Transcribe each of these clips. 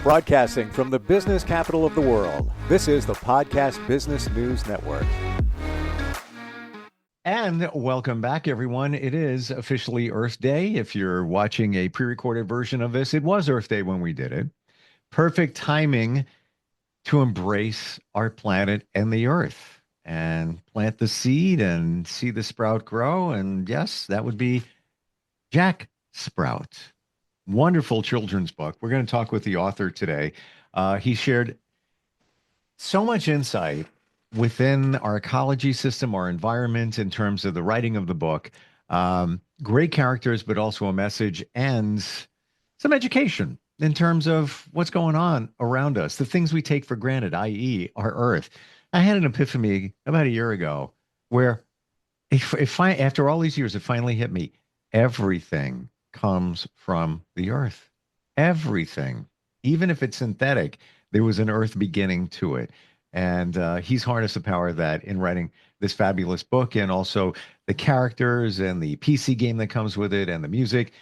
Broadcasting from the business capital of the world, this is the Podcast Business News Network. And welcome back, everyone. It is officially Earth Day. If you're watching a pre-recorded version of this, it was Earth Day when we did it. Perfect timing to embrace our planet and the Earth and plant the seed and see the sprout grow. And yes, that would be Jack Sprout. Wonderful children's book. We're going to talk with the author today. He shared so much insight within our ecology system, our environment, in terms of the writing of the book. Great characters, but also a message and some education in terms of what's going on around us, the things we take for granted, i.e., our Earth. I had an epiphany about a year ago where, after all these years, it finally hit me. Everything comes from the Earth. Everything, even if it's synthetic, there was an Earth beginning to it. And he's harnessed the power of that in writing this fabulous book, and also the characters and the PC game that comes with it and the music.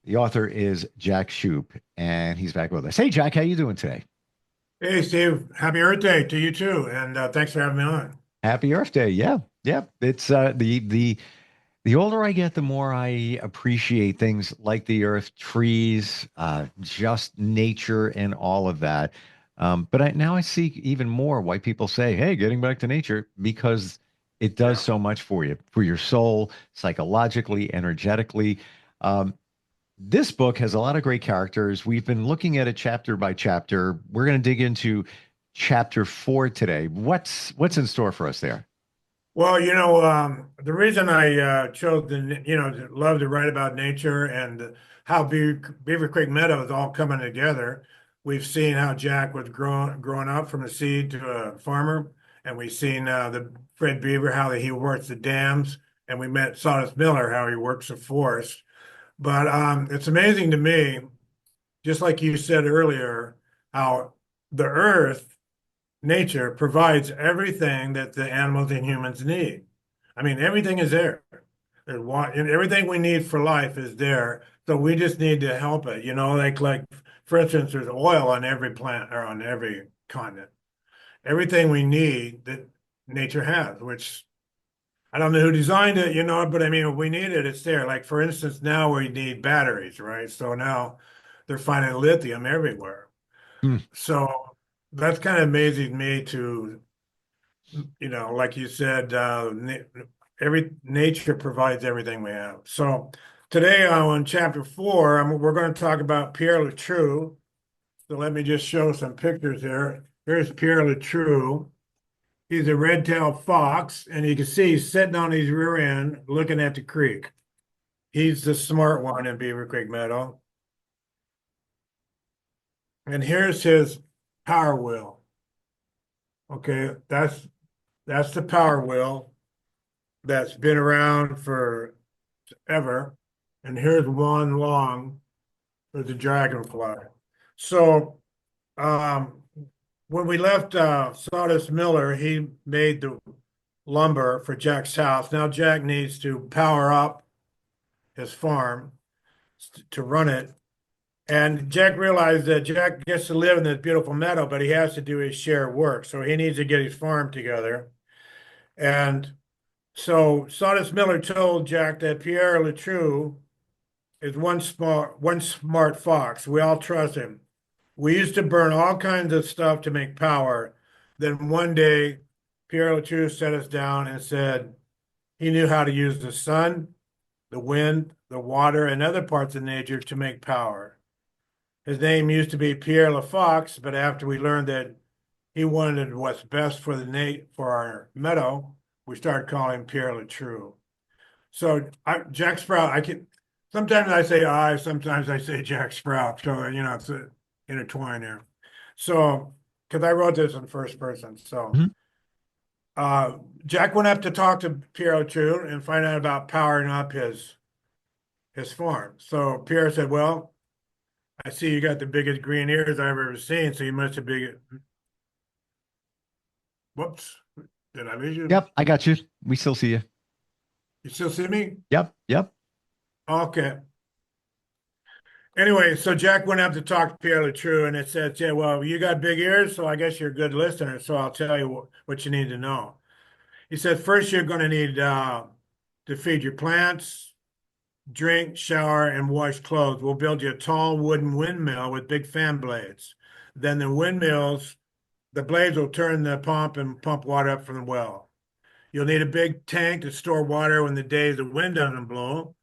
The author is Jack Shoop, and he's back with us. Hey, Jack, how you doing today? Hey, Steve. Happy Earth Day to you too, and thanks for having me on. Happy Earth Day. Yeah, yeah. It's the older I get, the more I appreciate things like the earth, trees, just nature, and all of that. But now I see even more why people say, "Hey, getting back to nature," because it does Yeah. so much for you, for your soul, psychologically, energetically. Um, this book has a lot of great characters. We've been looking at it chapter by chapter. We're going to dig into chapter 4 today. What's in store for us there? Well, the reason I chose to love to write about nature and how Beaver Creek Meadow is all coming together. We've seen how Jack was growing up from a seed to a farmer, and we've seen the Fred Beaver how he works the dams, and we met Sawdust Miller how he works the forest. But it's amazing to me, just like you said earlier, how the earth nature provides everything that the animals and humans need. I mean, everything is there. And everything we need for life is there. So we just need to help it. Like for instance, there's oil on every plant or on every continent. Everything we need that nature has, which I don't know who designed it, but I mean, if we need it, it's there. Like for instance, now we need batteries, right? So now they're finding lithium everywhere. Hmm. So that's kind of amazing to me to, like you said, every nature provides everything we have. So today on chapter 4, we're going to talk about Pierre Loutrou. So let me just show some pictures here. Here's Pierre Loutrou. He's a red-tailed fox, and you can see he's sitting on his rear end looking at the creek. He's the smart one in Beaver Creek Meadow. And here's his power wheel. Okay, that's the power wheel that's been around for ever. And here's one long for the dragonfly. So when we left Sawdust Miller, he made the lumber for Jack's house. Now Jack needs to power up his farm to run it. And Jack realized that Jack gets to live in this beautiful meadow, but he has to do his share of work. So he needs to get his farm together. And so Sawdust Miller told Jack that Pierre Loutrou is one smart fox. We all trust him. We used to burn all kinds of stuff to make power. Then one day, Pierre Loutrou set us down and said he knew how to use the sun, the wind, the water, and other parts of nature to make power. His name used to be Pierre Le Fox, but after we learned that he wanted what's best for for our meadow, we started calling him Pierre Loutrou. So Jack Sprout, I can sometimes I say I, sometimes I say Jack Sprout. So it's intertwined there. So because I wrote this in first person, so Mhm. Jack went up to talk to Pierre Loutrou and find out about powering up his farm. So Pierre said, "Well, I see you got the biggest green ears I've ever seen, so you must have big." Whoops, did I lose you? Yep, I got you. We still see you. You still see me? Yep, yep. Okay. Anyway, so Jack went up to talk to Pierre Letrue, and it said, "Yeah, well, you got big ears, so I guess you're a good listener. So I'll tell you what you need to know." He said, "First, you're going to need to feed your plants, drink, shower, and wash clothes. We'll build you a tall wooden windmill with big fan blades. Then the blades will turn the pump and pump water up from the well. You'll need a big tank to store water when the days the wind doesn't blow,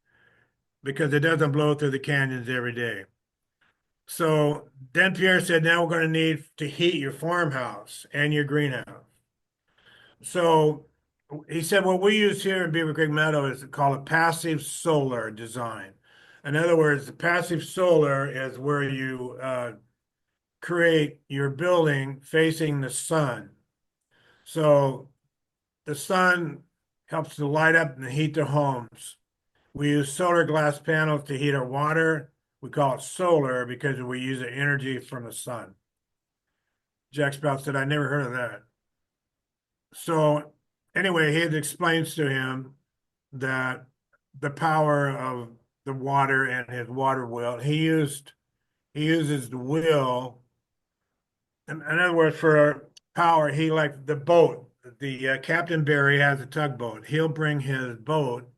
because it doesn't blow through the canyons every day." So then Pierre said, "Now we're going to need to heat your farmhouse and your greenhouse." So he said, "What we use here in Beaver Creek Meadow is called a passive solar design. In other words, the passive solar is where you create your building facing the sun. So the sun helps to light up and heat the homes. We use solar glass panels to heat our water. We call it solar because we use the energy from the sun." Jack Sprout said, "I never heard of that." So anyway, he explains to him that the power of the water and his water wheel. He uses the wheel. In other words, for power, he like the boat. The Captain Barry has a tugboat. He'll bring his boat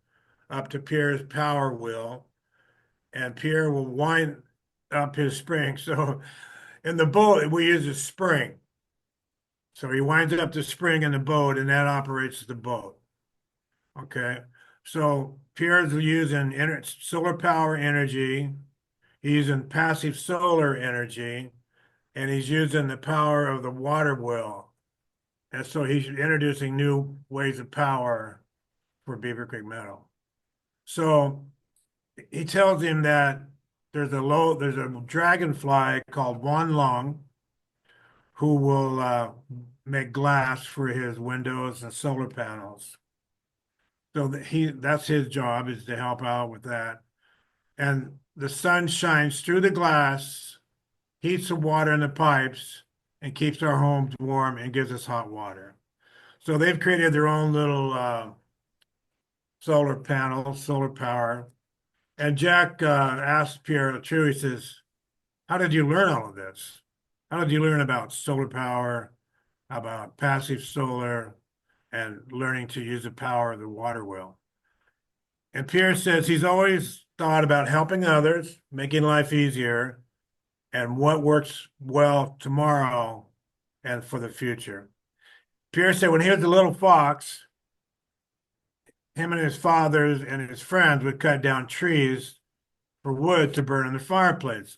up to Pierre's power wheel, and Pierre will wind up his spring. So in the boat, we use a spring. So he winds up the spring in the boat, and that operates the boat. Okay. So Pierre's using solar power energy. He's using passive solar energy, and he's using the power of the water wheel. And so he's introducing new ways of power for Beaver Creek Meadow. So he tells him that there's a dragonfly called Wan Long who will make glass for his windows and solar panels. So that's his job, is to help out with that. And the sun shines through the glass, heats the water in the pipes, and keeps our homes warm and gives us hot water. So they've created their own little solar panels, solar power. And Jack asked Pierre Letrue, he says, "How did you learn all of this? How did you learn about solar power, about passive solar, and learning to use the power of the water wheel?" And Pierre says he's always thought about helping others, making life easier, and what works well tomorrow and for the future. Pierre said when he was a little fox, him and his fathers and his friends would cut down trees for wood to burn in the fireplaces,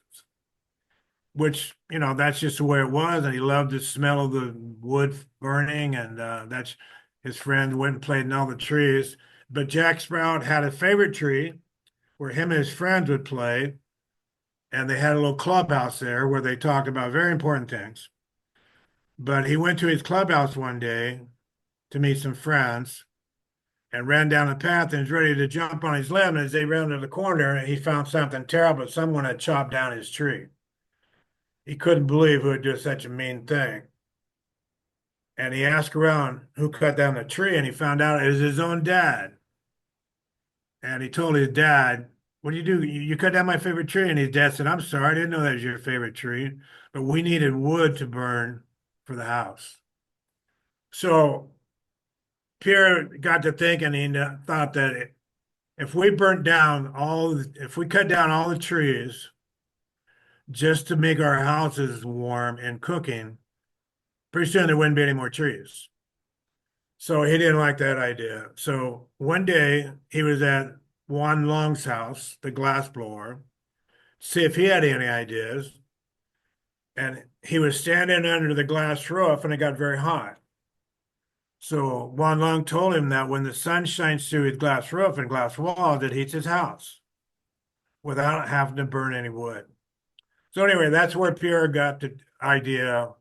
which, that's just the way it was. And he loved the smell of the wood burning. And that's his friend went and played in all the trees. But Jack Sprout had a favorite tree where him and his friends would play. And they had a little clubhouse there where they talked about very important things. But he went to his clubhouse one day to meet some friends and ran down the path and was ready to jump on his limb. And as they ran to the corner, he found something terrible. Someone had chopped down his tree. He couldn't believe who would do such a mean thing. And he asked around who cut down the tree, and he found out it was his own dad. And he told his dad, "What do you do? You cut down my favorite tree." And his dad said, "I'm sorry, I didn't know that was your favorite tree, but we needed wood to burn for the house." So Pierre got to thinking, he thought that if we cut down all the trees just to make our houses warm and cooking, pretty soon there wouldn't be any more trees. So he didn't like that idea. So one day he was at Juan Long's house, the glass blower, see if he had any ideas. And he was standing under the glass roof and it got very hot. So Juan Long told him that when the sun shines through his glass roof and glass walls, it heats his house without having to burn any wood. So anyway, that's where Pierre got the idea.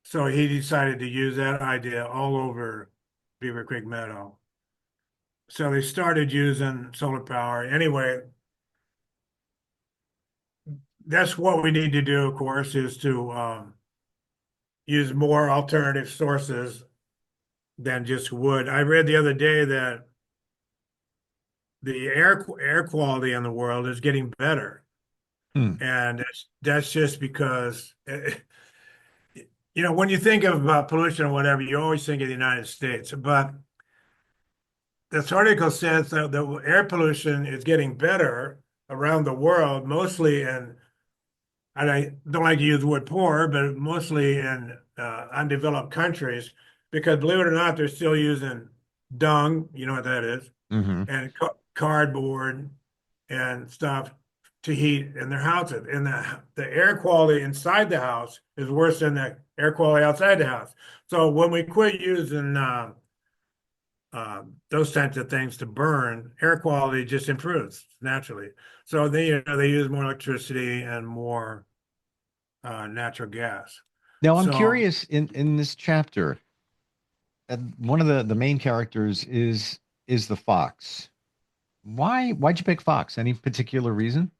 So he decided to use that idea all over Beaver Creek Meadow. So they started using solar power. Anyway, that's what we need to do, of course, is to use more alternative sources than just wood. I read the other day that the air quality in the world is getting better. Hmm. And that's just because, when you think of pollution or whatever, you always think of the United States. But this article says that the air pollution is getting better around the world, mostly in, and I don't like to use the word poor, but mostly in undeveloped countries, because believe it or not, they're still using dung, you know what that is, Hmm. and cardboard and stuff to heat in their houses. And the air quality inside the house is worse than the air quality outside the house. So when we quit using those types of things to burn, air quality just improves naturally. So they use more electricity and more natural gas. Now I'm So, curious in this chapter, one of the main characters is the fox. Why'd you pick fox? Any particular reason?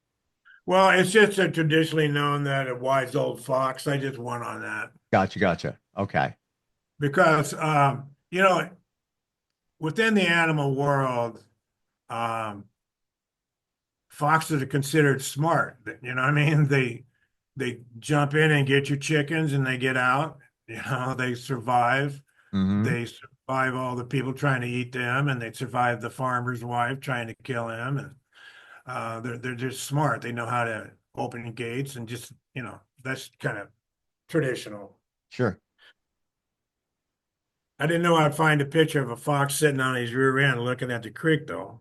well, it's just traditionally known that a wise old fox. I just went on that Gotcha, gotcha. Okay. because, within the animal world, um, foxes are considered smart. You know what I mean? They jump in and get your chickens and they get out. They survive. Hmm. They survive all the people trying to eat them, and they survive the farmer's wife trying to kill him. And they're just smart. They know how to open gates and just, that's kind of traditional. Sure. I didn't know I'd find a picture of a fox sitting on his rear end looking at the creek, though.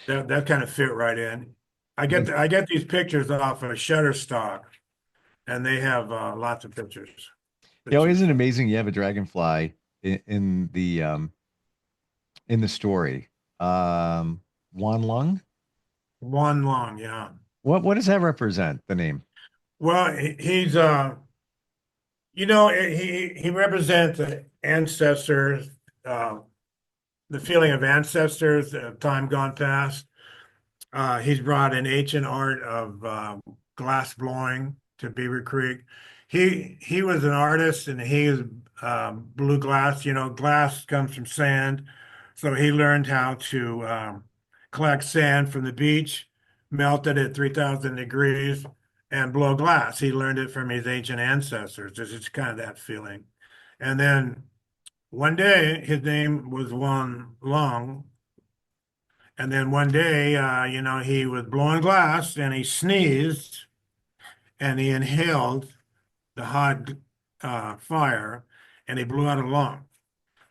That kind of fit right in. I get these pictures off of Shutterstock, and they have lots of pictures Isn't it of amazing you have a dragonfly in the story? Wan Lung? one long, yeah. What does that represent, the name? Well, he's he represents the ancestors, uh, the feeling of ancestors, time gone past. He's brought an ancient art of glass blowing to Beaver Creek. He was an artist and he was blew glass. Glass comes from sand, so he learned how to collect sand from the beach, melt it at 3,000 degrees, and blow glass. He learned it from his ancient ancestors. It's kind of that feeling. And then one day, his name was Wan Long, and then one day, he was blowing glass and he sneezed and he inhaled the hot fire and he blew out a lung.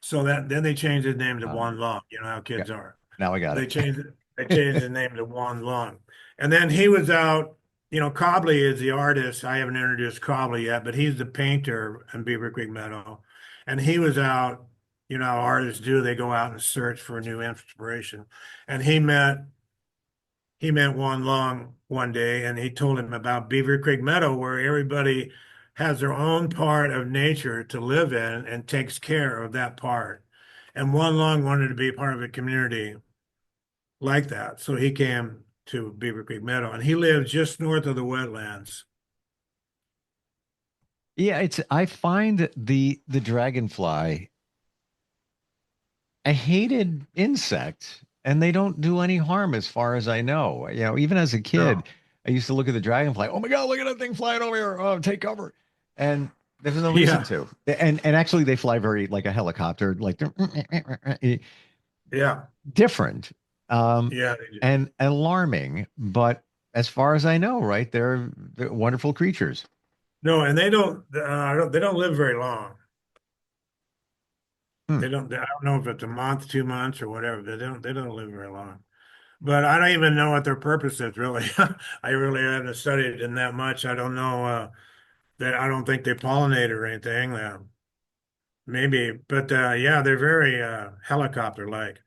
So that then they changed his name to Uh, One Lung. You know how okay. kids are. Now I got They it. changed it. They changed his name to One Lung. And then he was out. Cobley is the artist. I haven't introduced Cobley yet, but he's the painter in Beaver Creek Meadow. And he was out. How artists do. They go out and search for new inspiration. And he met Wan Long one day and he told him about Beaver Creek Meadow, where everybody has their own part of nature to live in and takes care of that part. And Wan Long wanted to be part of a community like that. So he came to Beaver Creek Meadow and he lived just north of the wetlands. Yeah, I find the dragonfly a hated insect, and they don't do any harm as far as I know. Even as a kid, No. I used to look at the dragonfly. Oh my God, look at that thing flying over here. Oh, take cover. And there's no reason Yeah. to. And actually they fly very like a helicopter, like Yeah. different. Um, Yeah. and alarming, but as far as I know, right, they're wonderful creatures. No, and they don't live very long. Hmm. I don't know if it's a month, 2 months or whatever. They don't live very long. But I don't even know what their purpose is, really. I really haven't studied it in that much. I don't know that I don't think they pollinate or anything. Maybe, but yeah, they're very helicopter-like.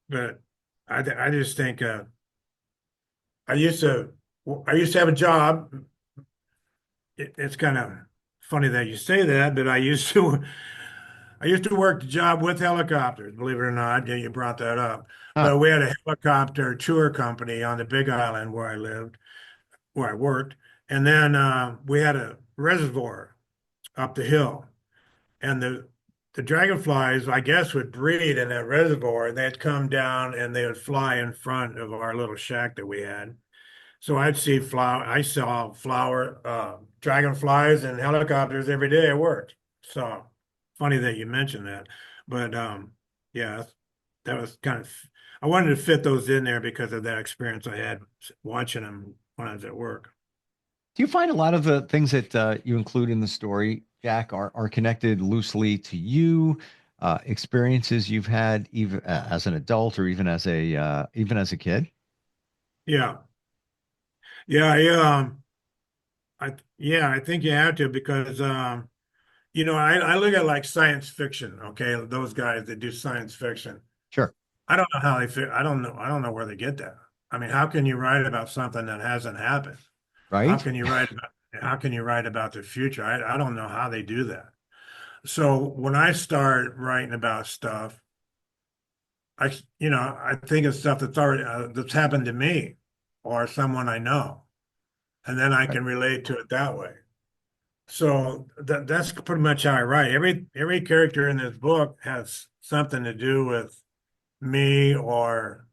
But I just think I used to I used to have a job. It's kind of funny that you say that, but I used to work the job with helicopters. Believe it or not, yeah, you brought that up. Huh. But we had a helicopter tour company on the Big Island where I lived, where I worked. And then we had a reservoir up the hill. And the dragonflies, I guess, would breed in that reservoir, and they'd come down and they would fly in front of our little shack that we had. So I saw dragonflies and helicopters every day at work. So funny that you mentioned that. But yeah, that was I wanted to fit those in there because of that experience I had watching them when I was at work. Do you find a lot of the things that you include in the story, Jack, are connected loosely to you, experiences you've had even as an adult or even as a kid? Yeah. Yeah, yeah, I think you have to because I look at like science fiction, okay? Those guys that do science fiction. Sure. I don't know how they fit. I don't know where they get that. I mean, how can you write about something that hasn't happened? How Right? can you write about the future? I don't know how they do that. So when I start writing about stuff, I think of stuff that's happened to me or someone I know, and then I Right. can relate to it that way. So that's pretty much how I write. Every character in this book has something to do with me or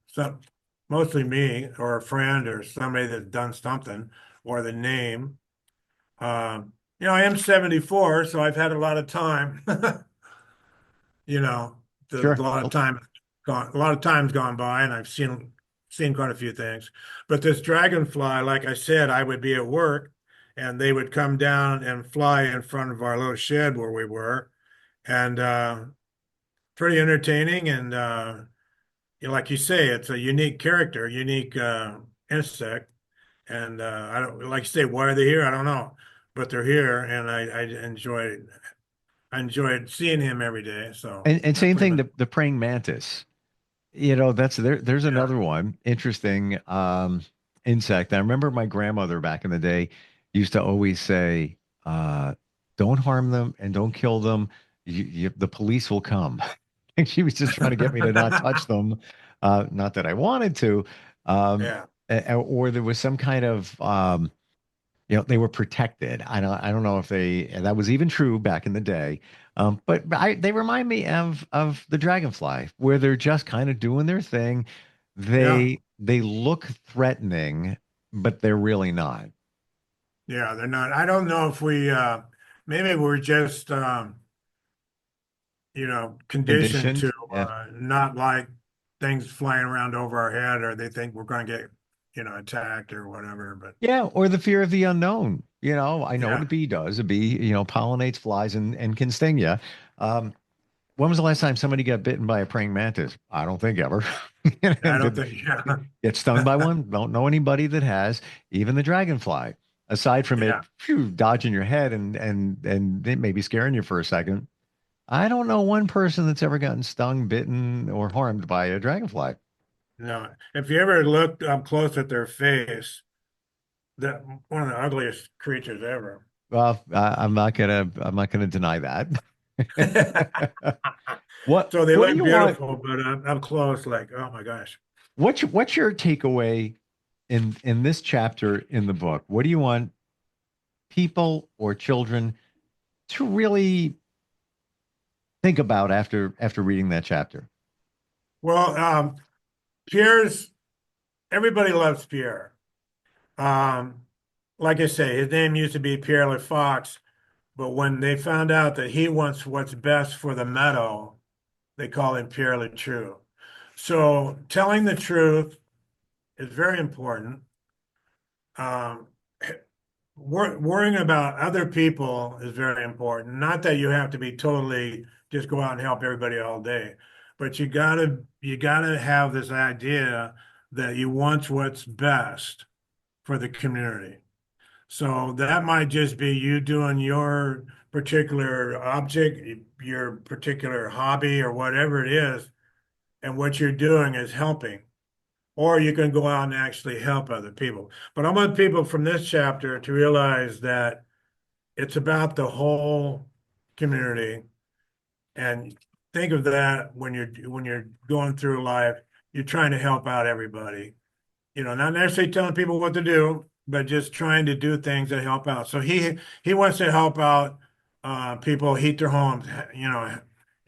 mostly me or a friend or somebody that's done something or the name. I am 74, so I've had a lot of time. You know, a Sure. lot of time gone, a lot of time's gone by, and I've seen quite a few things. But this dragonfly, like I said, I would be at work, and they would come down and fly in front of our little shed where we were, and pretty entertaining. And like you say, it's a unique character, unique insect. And I don't like you say, why are they here? I don't know, but they're here, and I enjoyed seeing him every day. So And that's same pretty thing, much the praying mantis. That's there's yeah, another one interesting insect. I remember my grandmother back in the day used to always say, don't harm them and don't kill them. The police will come. And she was just trying to get me to not touch them. Not that I wanted to. Um, yeah, or there was some kind of they were protected. I don't know if that was even true back in the day. But they remind me of the dragonfly, where they're just kind of doing their thing. yeah, They look threatening, but they're really not yeah. They're not. I don't know if maybe we're just conditioned to conditioned. Yeah. not like things flying around over our head, or they think we're going to get attacked or whatever. But Yeah, or the fear of the unknown. I know what a yeah, bee does. A bee, pollinates flies and can sting you. Um, when was the last time somebody got bitten by a praying mantis? I don't think ever. I And don't did think yeah, get stung by one? Don't know anybody that has. Even the dragonfly, aside from it yeah. dodging your head and it maybe scaring you for a second. I don't know one person that's ever gotten stung, bitten, or harmed by a dragonfly. No, if you ever looked up close at their face, that one of the ugliest creatures ever. Well, I'm not gonna deny that. What So they what do look you want? beautiful, but up close, like, oh my gosh. What's your takeaway in this chapter in the book? What do you want people or children to really think about after reading that chapter? Well, Pierre's everybody loves Pierre. Um, like I say, his name used to be Pierre Le Fox, but when they found out that he wants what's best for the meadow, they call him Pierre Le True. So telling the truth is very important. Um, Worrying about other people is very important. Not that you have to be totally just go out and help everybody all day, but you gotta have this idea that you want what's best for the community. So that might just be you doing your particular object, your particular hobby, or whatever it is, and what you're doing is helping. Or you can go out and actually help other people. But I want people from this chapter to realize that it's about the whole community, and think of that when you're going through life. You're trying to help out everybody. Not necessarily telling people what to do, but just trying to do things that help out. So he wants to help out people heat their homes,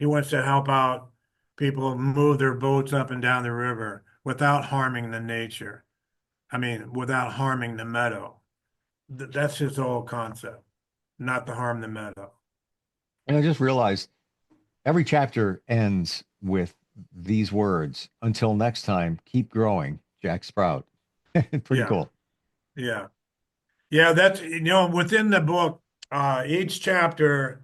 He wants to help out people move their boats up and down the river without harming the nature. I mean, without harming the meadow. That's his whole concept, not to harm the meadow. And I just realized every chapter ends with these words. Until next time, keep growing, Jack Sprout. Pretty Yeah, cool. yeah. Yeah, that's, within the book, each chapter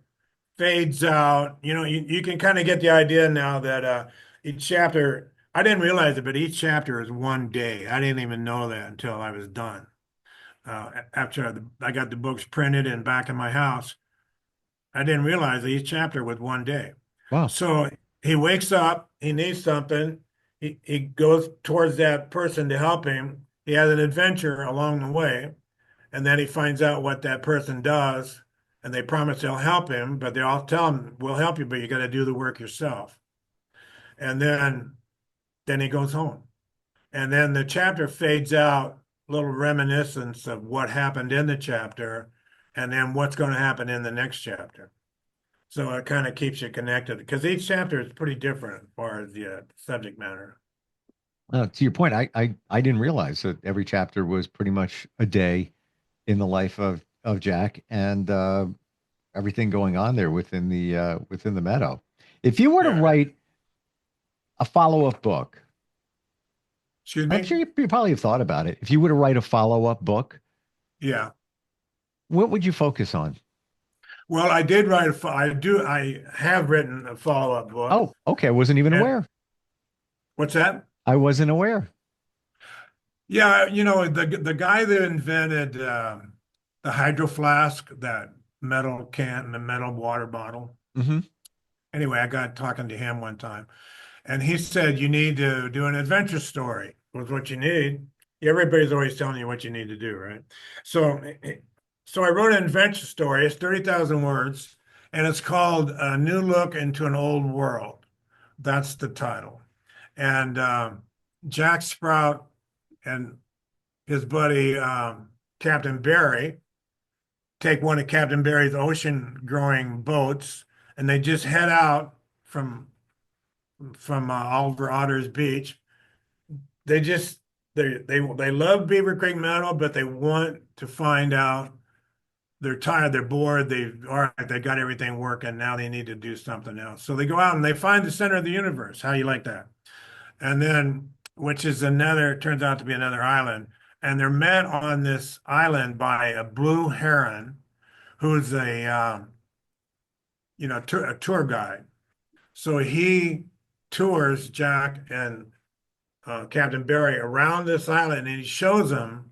fades out. You can kind of get the idea now that each chapter, I didn't realize it, but each chapter is one day. I didn't even know that until I was done. After I got the books printed and back in my house, I didn't realize that each chapter was one day. Wow. So he wakes up, he needs something, he goes towards that person to help him. He has an adventure along the way, and then he finds out what that person does, and they promise they'll help him, but they all tell him, "We'll help you, but you got to do the work yourself." And then he goes home. And then the chapter fades out, little reminiscence of what happened in the chapter, and then what's going to happen in the next chapter. So it kind of keeps you connected because each chapter is pretty different as far as the subject matter. To your point, I didn't realize that every chapter was pretty much a day in the life of Jack and everything going on there within the meadow. If you were to Yeah. write a follow-up book, Excuse I'm me? sure you probably have thought about it. If you were to write a follow-up book, Yeah. what would you focus on? Well, I did write I have written a follow-up book. Oh, okay. I wasn't even And aware. what's that? I wasn't aware. Yeah, the guy that invented the hydro flask, that metal can, the metal water bottle. Hmm. Anyway, I got talking to him one time, and he said you need to do an adventure story. Was what you need. Everybody's always telling you what you need to do, right? So, so I wrote an adventure story. It's 30,000 words, and it's called A New Look into an Old World. That's the title. And Jack Sprout and his buddy Captain Barry take one of Captain Barry's ocean growing boats, and they just head out from Oliver Otter's beach. They just they love Beaver Creek Meadow, but they want to find out. They're tired, they're bored, all right, they got everything working. Now they need to do something else. So they go out and they find the center of the universe. How you like that? And then, which is turns out to be another island. And they're met on this island by a blue heron who's a tour guide. So he tours Jack and Captain Barry around this island, and he shows them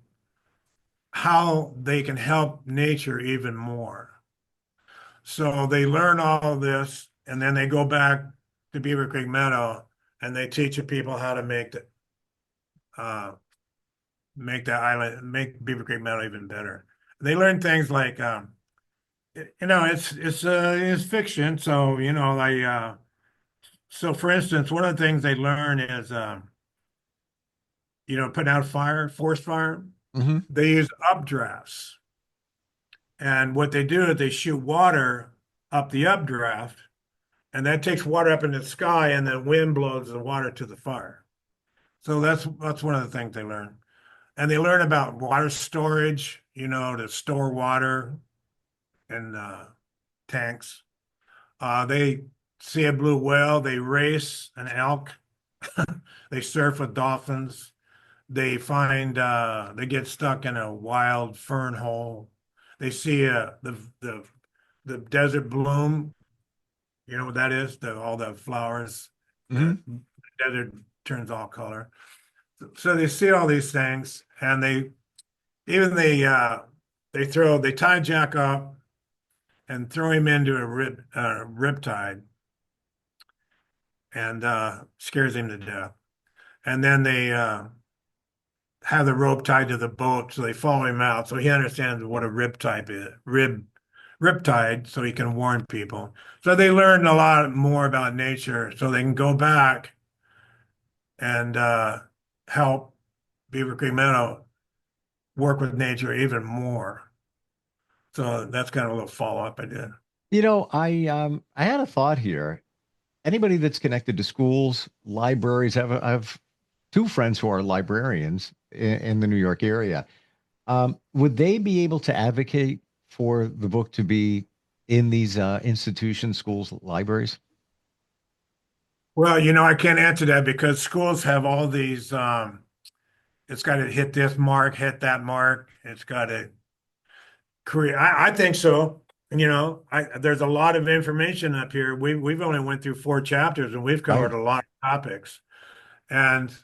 how they can help nature even more. So they learn all this, and then they go back to Beaver Creek Meadow, and they teach the people how to uh, make Beaver Creek Meadow even better. They learn things like, it's fiction, so so for instance, one of the things they learn is, putting out a fire, forest fire. Hmm. They use updrafts, and what they do is they shoot water up the updraft, and that takes water up into the sky, and the wind blows the water to the fire. So that's one of the things they learn. And they learn about water storage, to store water in tanks. They see a blue whale, they race an elk, they surf with dolphins, they get stuck in a wild fern hole. They see the desert bloom, you know what that is? All the flowers, Hmm. the desert turns all color. So they see all these things, and even they tie Jack up and throw him into a riptide, and scares him to death. And then they have the rope tied to the boat, so they follow him out. So he understands what a riptide is, riptide, so he can warn people. So they learn a lot more about nature, so they can go back and help Beaver Creek Meadow work with nature even more. So that's kind of a little follow up I did. I had a thought here. anybody that's connected to schools, libraries, I have two friends who are librarians in the New York area. Would they be able to advocate for the book to be in these institutions, schools, libraries? Well, I can't answer that because schools have all these, it's got to hit this mark, hit that mark. It's got to create. I think so. There's a lot of information up here. We've only went through 4 chapters and we've Right. covered a lot of topics. And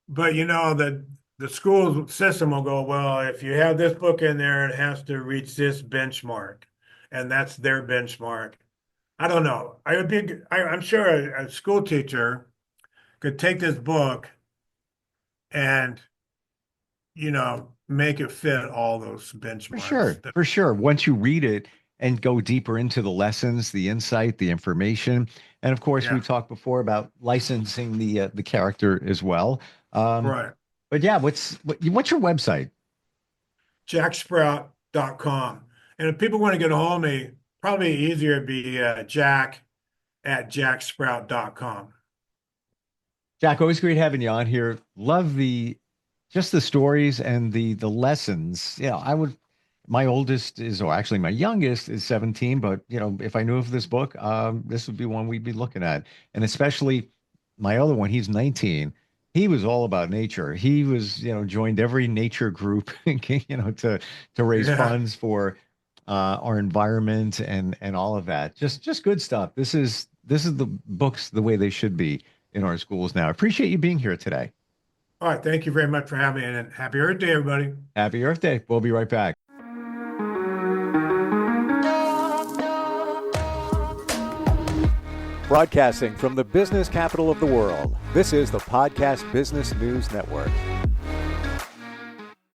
but the school system will go, well, if you have this book in there, it has to reach this benchmark, and that's their benchmark. I don't know. I'm sure a school teacher could take this book and make it fit all those For benchmarks. sure. For sure. Once you read it and go deeper into the lessons, the insight, the information, and of course, we Yeah, talked before about licensing the character as well. Um, right. but yeah, what's your website? JackSprout.com. And if people want to get a hold of me, probably easier to be Jack@JackSprout.com. Jack, always great having you on here. Love the just the stories and the lessons. Yeah, I would my oldest is, or actually my youngest is 17, but if I knew of this book, this would be one we'd be looking at. And especially my other one, he's 19. He was all about nature. He was, joined every nature group, to raise Yeah. funds for our environment and all of that. Just good stuff. This is the books the way they should be in our schools now. I appreciate you being here today. All right. Thank you very much for having me, and happy Earth Day, everybody. Happy Earth Day. We'll be right back. Broadcasting from the business capital of the world, this is the Podcast Business News Network.